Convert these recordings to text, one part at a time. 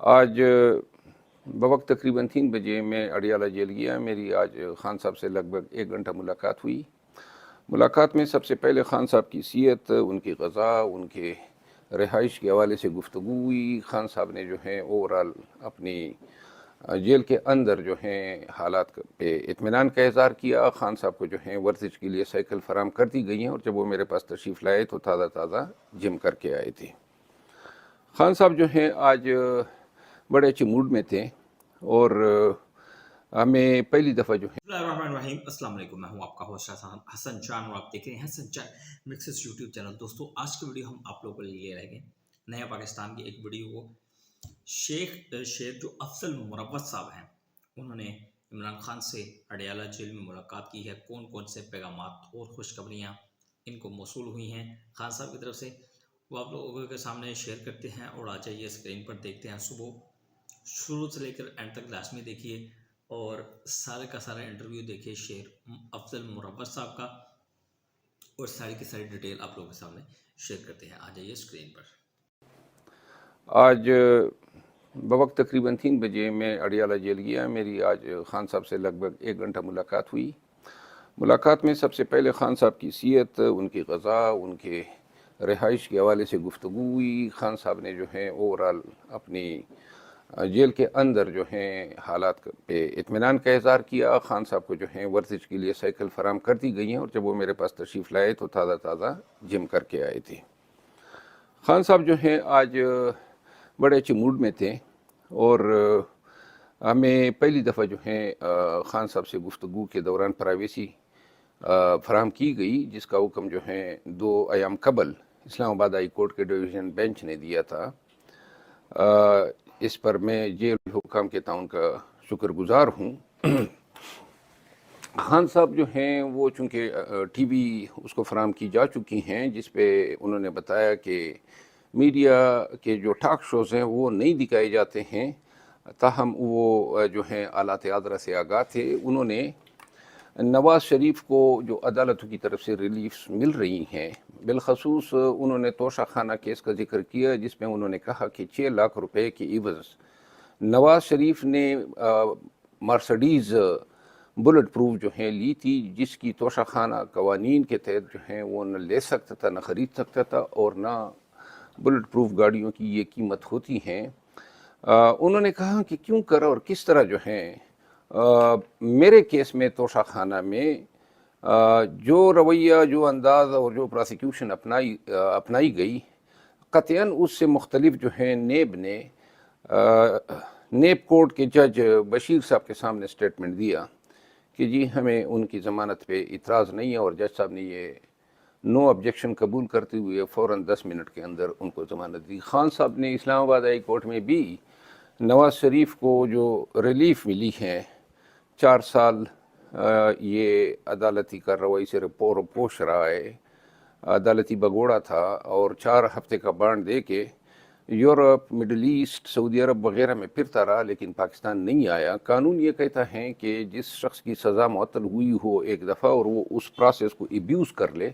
آج بوقت تقریباً 3 بجے میں اڈیالہ جیل گیا۔ میری آج خان صاحب سے لگ بھگ 1 گھنٹہ ملاقات ہوئی۔ ملاقات میں سب سے پہلے خان صاحب کی صحت، ان کی غذا، ان کے رہائش کے حوالے سے گفتگو ہوئی۔ خان صاحب نے جو ہے اوورال اپنی جیل کے اندر جو ہیں حالات پہ اطمینان کا اظہار کیا۔ خان صاحب کو جو ہے ورزش کے لیے سائیکل فراہم کر دی گئی ہیں، اور جب وہ میرے پاس تشریف لائے تو تازہ جم کر کے آئے تھے۔ خان صاحب جو ہیں آج بڑے اچھے موڈ میں تھے، اور ہمیں پہلی دفعہ جو ہے بسم اللہ الرحمن الرحیم۔ السلام علیکم، میں ہوں آپ کا ہوسٹ حسن چان، اور آپ دیکھ رہے ہیں حسن چان مکسز یوٹیوب چینل۔ دوستو، آج کی ویڈیو ہم آپ لوگوں کے لیے رہ گئے نیا پاکستان کی ایک ویڈیو۔ شیخ جو افضل مروت صاحب ہیں، انہوں نے عمران خان سے اڈیالہ جیل میں ملاقات کی ہے۔ کون سے پیغامات اور خوشخبریاں ان کو موصول ہوئی ہیں خان صاحب کی طرف سے، وہ آپ لوگوں کے سامنے شیئر کرتے ہیں، اور آ جائیے اسکرین پر دیکھتے ہیں۔ صبح شروع سے لے کر اینڈ تک لازمی دیکھیے، اور سارے کا سارا انٹرویو دیکھیے شیخ افضل مروت صاحب کا، اور ساری کی ساری ڈیٹیل آپ لوگوں کے سامنے شیئر کرتے ہیں۔ آ جائیے اسکرین پر۔ آج بوقت تقریباً 3 بجے میں اڈیالہ جیل گیا۔ میری آج خان صاحب سے لگ بھگ 1 گھنٹہ ملاقات ہوئی۔ ملاقات میں سب سے پہلے خان صاحب کی صحت، ان کی غذا، ان کے رہائش کے حوالے سے گفتگو ہوئی۔ خان صاحب نے جو ہے اوورال اپنی جیل کے اندر جو ہیں حالات پہ اطمینان کا اظہار کیا۔ خان صاحب کو جو ہے ورزش کے لیے سائیکل فراہم کر دی گئی ہیں، اور جب وہ میرے پاس تشریف لائے تو تازہ جم کر کے آئے تھے۔ خان صاحب جو ہیں آج بڑے اچھے موڈ میں تھے، اور ہمیں پہلی دفعہ جو ہے خان صاحب سے گفتگو کے دوران پرائیویسی فراہم کی گئی، جس کا حکم جو ہے 2 ایام قبل اسلام آباد ہائی کورٹ کے ڈویژن بینچ نے دیا تھا۔ اس پر میں جیل حکام کے تعاون کا شکر گزار ہوں۔ خان صاحب جو ہیں وہ چونکہ ٹی وی اس کو فراہم کی جا چکی ہیں، جس پہ انہوں نے بتایا کہ میڈیا کے جو ٹاک شوز ہیں وہ نہیں دکھائے جاتے ہیں، تاہم وہ جو ہیں آلات آدرہ سے آگاہ تھے۔ انہوں نے نواز شریف کو جو عدالتوں کی طرف سے ریلیفز مل رہی ہیں، بالخصوص انہوں نے توشہ خانہ کیس کا ذکر کیا، جس میں انہوں نے کہا کہ 6 لاکھ روپے کی عوض نواز شریف نے مرسڈیز بلٹ پروف جو ہیں لی تھی، جس کی توشہ خانہ قوانین کے تحت جو ہیں وہ نہ لے سکتا تھا، نہ خرید سکتا تھا، اور نہ بلٹ پروف گاڑیوں کی یہ قیمت ہوتی ہیں۔ انہوں نے کہا کہ کیوں کر اور کس طرح جو ہیں میرے کیس میں توشہ خانہ میں جو رویہ، جو انداز اور جو پراسیکیوشن اپنائی گئی، قطعاً اس سے مختلف جو ہیں نیب کورٹ کے جج بشیر صاحب کے سامنے سٹیٹمنٹ دیا کہ جی ہمیں ان کی ضمانت پہ اعتراض نہیں ہے، اور جج صاحب نے یہ نو آبجیکشن قبول کرتے ہوئے فوراً 10 منٹ کے اندر ان کو ضمانت دی۔ خان صاحب نے اسلام آباد ہائی کورٹ میں بھی نواز شریف کو جو ریلیف ملی ہے، 4 سال یہ عدالتی کارروائی سے پوش رہا ہے، عدالتی بگوڑا تھا، اور 4 ہفتے کا بانڈ دے کے یورپ، مڈل ایسٹ، سعودی عرب وغیرہ میں پھرتا رہا، لیکن پاکستان نہیں آیا۔ قانون یہ کہتا ہے کہ جس شخص کی سزا معطل ہوئی ہو ایک دفعہ اور وہ اس پروسیس کو ایبیوز کر لے،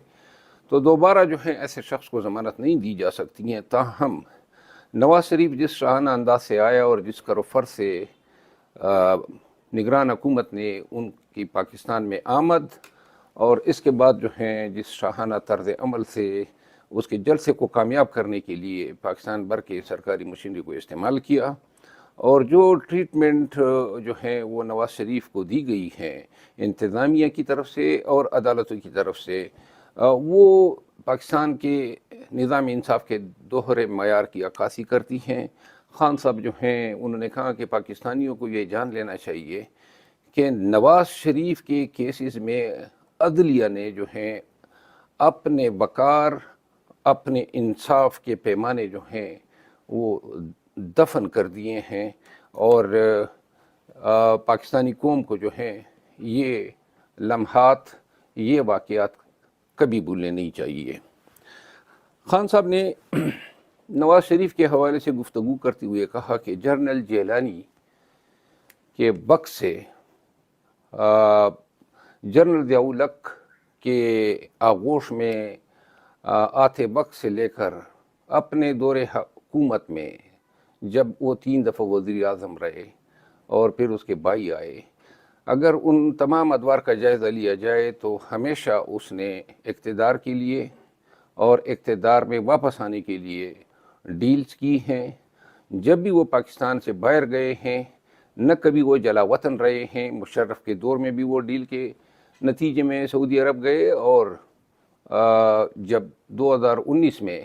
تو دوبارہ جو ہے ایسے شخص کو ضمانت نہیں دی جا سکتی ہیں۔ تاہم نواز شریف جس شاہانہ انداز سے آیا، اور جس کروفر سے نگران حکومت نے ان کی پاکستان میں آمد، اور اس کے بعد جو ہیں جس شاہانہ طرز عمل سے اس کے جلسے کو کامیاب کرنے کے لیے پاکستان بھر کے سرکاری مشینری کو استعمال کیا، اور جو ٹریٹمنٹ جو ہے وہ نواز شریف کو دی گئی ہے انتظامیہ کی طرف سے اور عدالتوں کی طرف سے، وہ پاکستان کے نظام انصاف کے دوہرے معیار کی عکاسی کرتی ہیں۔ خان صاحب جو ہیں انہوں نے کہا کہ پاکستانیوں کو یہ جان لینا چاہیے کہ نواز شریف کے کیسز میں عدلیہ نے جو ہیں اپنے وقار، اپنے انصاف کے پیمانے جو ہیں وہ دفن کر دیے ہیں، اور پاکستانی قوم کو جو ہے یہ لمحات، یہ واقعات کبھی بھولنے نہیں چاہیے۔ خان صاحب نے نواز شریف کے حوالے سے گفتگو کرتے ہوئے کہا کہ جنرل جیلانی کے وقت سے جنرل ضیاء الحق کے آغوش میں آتے وقت سے لے کر اپنے دور حکومت میں جب وہ 3 دفعہ وزیر اعظم رہے اور پھر اس کے بھائی آئے، اگر ان تمام ادوار کا جائزہ لیا جائے تو ہمیشہ اس نے اقتدار کے لیے اور اقتدار میں واپس آنے کے لیے ڈیلز کی ہیں۔ جب بھی وہ پاکستان سے باہر گئے ہیں، نہ کبھی وہ جلا وطن رہے ہیں۔ مشرف کے دور میں بھی وہ ڈیل کے نتیجے میں سعودی عرب گئے، اور جب 2019 میں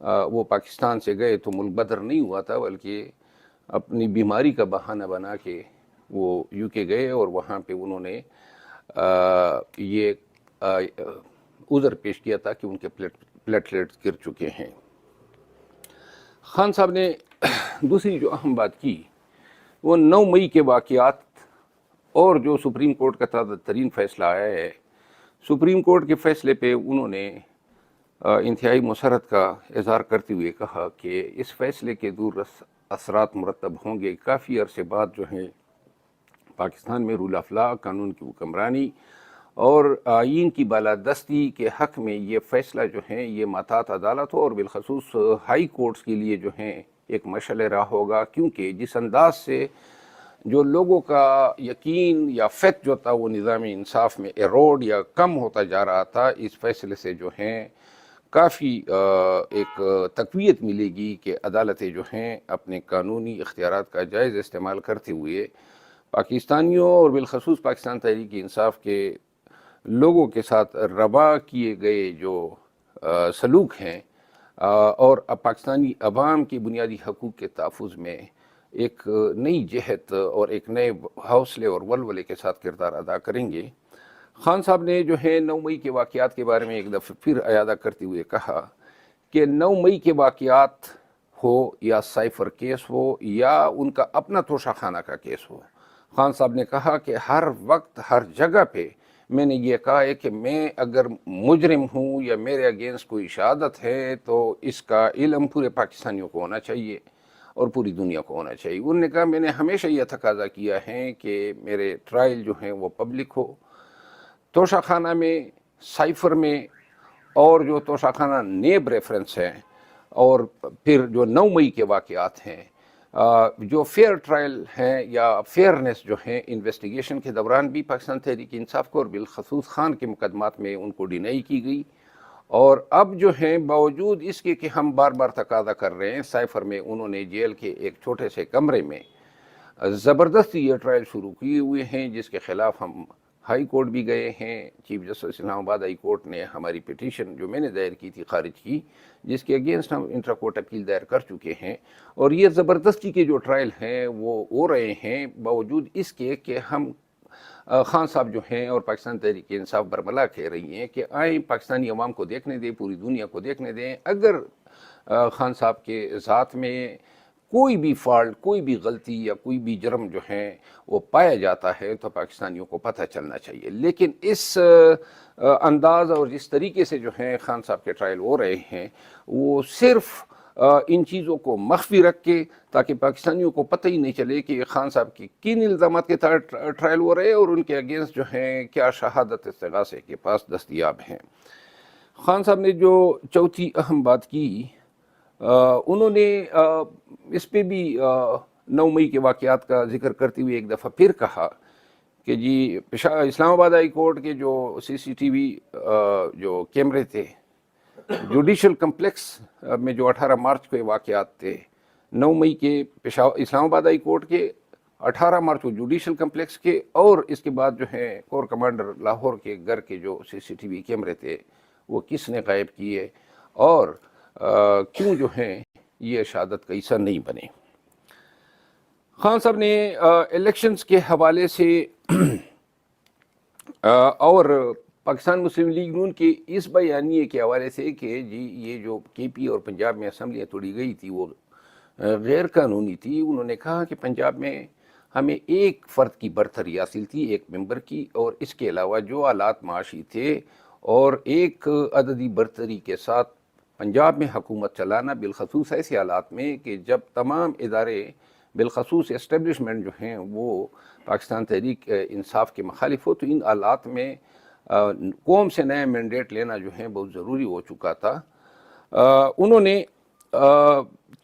وہ پاکستان سے گئے تو ملک بدر نہیں ہوا تھا، بلکہ اپنی بیماری کا بہانہ بنا کے وہ یو کے گئے، اور وہاں پہ انہوں نے یہ عذر پیش کیا تھا کہ ان کے پلیٹلیٹس گر چکے ہیں۔ خان صاحب نے دوسری جو اہم بات کی وہ 9 مئی کے واقعات اور جو سپریم کورٹ کا تازہ ترین فیصلہ آیا ہے۔ سپریم کورٹ کے فیصلے پہ انہوں نے انتہائی مسرت کا اظہار کرتے ہوئے کہا کہ اس فیصلے کے دور اثرات مرتب ہوں گے۔ کافی عرصے بعد جو ہے پاکستان میں رول آف لا، قانون کی حکمرانی اور آئین کی بالادستی کے حق میں یہ فیصلہ جو ہے یہ محتاط عدالت ہو، اور بالخصوص ہائی کورٹس کے لیے جو ہیں ایک مشعل راہ ہوگا، کیونکہ جس انداز سے جو لوگوں کا یقین یا فیتھ جو تھا وہ نظام انصاف میں ایروڈ یا کم ہوتا جا رہا تھا، اس فیصلے سے جو ہیں کافی ایک تقویت ملے گی کہ عدالتیں جو ہیں اپنے قانونی اختیارات کا جائز استعمال کرتے ہوئے پاکستانیوں اور بالخصوص پاکستان تحریک انصاف کے لوگوں کے ساتھ روا کیے گئے جو سلوک ہیں اور پاکستانی عوام کی بنیادی حقوق کے تحفظ میں ایک نئی جہت اور ایک نئے حوصلے اور ولولے کے ساتھ کردار ادا کریں گے۔ خان صاحب نے جو ہے 9 مئی کے واقعات کے بارے میں ایک دفعہ پھر اعادہ کرتے ہوئے کہا کہ 9 مئی کے واقعات ہو یا سائفر کیس ہو یا ان کا اپنا توشہ خانہ کا کیس ہو، خان صاحب نے کہا کہ ہر وقت ہر جگہ پہ میں نے یہ کہا ہے کہ میں اگر مجرم ہوں یا میرے اگینسٹ کوئی شہادت ہے تو اس کا علم پورے پاکستانیوں کو ہونا چاہیے اور پوری دنیا کو ہونا چاہیے۔ انہوں نے کہا میں نے ہمیشہ یہ تقاضا کیا ہے کہ میرے ٹرائل جو ہیں وہ پبلک ہو، توشہ خانہ میں، سائفر میں، اور جو توشہ خانہ نیب ریفرنس ہیں، اور پھر جو 9 مئی کے واقعات ہیں، جو فیئر ٹرائل ہیں یا فیئرنس جو ہیں انویسٹیگیشن کے دوران بھی پاکستان تحریک انصاف کو اور بالخصوص خان کے مقدمات میں ان کو ڈینائی کی گئی، اور اب جو ہیں باوجود اس کے کہ ہم بار بار تقاضا کر رہے ہیں، سائفر میں انہوں نے جیل کے ایک چھوٹے سے کمرے میں زبردستی یہ ٹرائل شروع کیے ہوئے ہیں، جس کے خلاف ہم ہائی کورٹ بھی گئے ہیں۔ چیف جسٹس اسلام آباد ہائی کورٹ نے ہماری پٹیشن جو میں نے دائر کی تھی خارج کی، جس کے اگینسٹ ہم انٹرا کورٹ اپیل دائر کر چکے ہیں، اور یہ زبردستی کے جو ٹرائل ہیں وہ ہو رہے ہیں باوجود اس کے کہ ہم خان صاحب جو ہیں اور پاکستان تحریک انصاف برملا کہہ رہی ہیں کہ آئیں پاکستانی عوام کو دیکھنے دیں، پوری دنیا کو دیکھنے دیں، اگر خان صاحب کے ذات میں کوئی بھی فالٹ، کوئی بھی غلطی یا کوئی بھی جرم جو ہے وہ پایا جاتا ہے تو پاکستانیوں کو پتہ چلنا چاہیے۔ لیکن اس انداز اور جس طریقے سے جو ہیں خان صاحب کے ٹرائل ہو رہے ہیں وہ صرف ان چیزوں کو مخفی رکھ کے تاکہ پاکستانیوں کو پتہ ہی نہیں چلے کہ خان صاحب کی کن الزامات کے تحت ٹرائل ہو رہے ہیں اور ان کے اگینسٹ جو ہیں کیا شہادت استغاثے کے پاس دستیاب ہیں۔ خان صاحب نے جو چوتھی اہم بات کی، انہوں نے اس پہ بھی 9 مئی کے واقعات کا ذکر کرتے ہوئے ایک دفعہ پھر کہا کہ جی اسلام آباد ہائی کورٹ کے جو سی سی ٹی وی جو کیمرے تھے جوڈیشل کمپلیکس میں، جو 18 مارچ کے واقعات تھے، 9 مئی کے اسلام آباد ہائی کورٹ کے، 18 مارچ کو جوڈیشل کمپلیکس کے، اور اس کے بعد جو ہے کور کمانڈر لاہور کے گھر کے جو سی سی ٹی وی کیمرے تھے وہ کس نے غائب کیے اور کیوں جو ہیں یہ شہادت کا حصہ نہیں بنے۔ خان صاحب نے الیکشنز کے حوالے سے اور پاکستان مسلم لیگ نون کے اس بیانیے کے حوالے سے کہ جی یہ جو کے پی اور پنجاب میں اسمبلیاں توڑی گئی تھی وہ غیر قانونی تھی، انہوں نے کہا کہ پنجاب میں ہمیں ایک فرد کی برتری حاصل تھی، ایک ممبر کی، اور اس کے علاوہ جو حالات معاشی تھے اور ایک عددی برتری کے ساتھ پنجاب میں حکومت چلانا، بالخصوص ایسے حالات میں کہ جب تمام ادارے بالخصوص اسٹیبلشمنٹ جو ہیں وہ پاکستان تحریک انصاف کے مخالف ہو، تو ان حالات میں قوم سے نیا مینڈیٹ لینا جو ہے بہت ضروری ہو چکا تھا۔ انہوں نے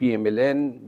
PMLN,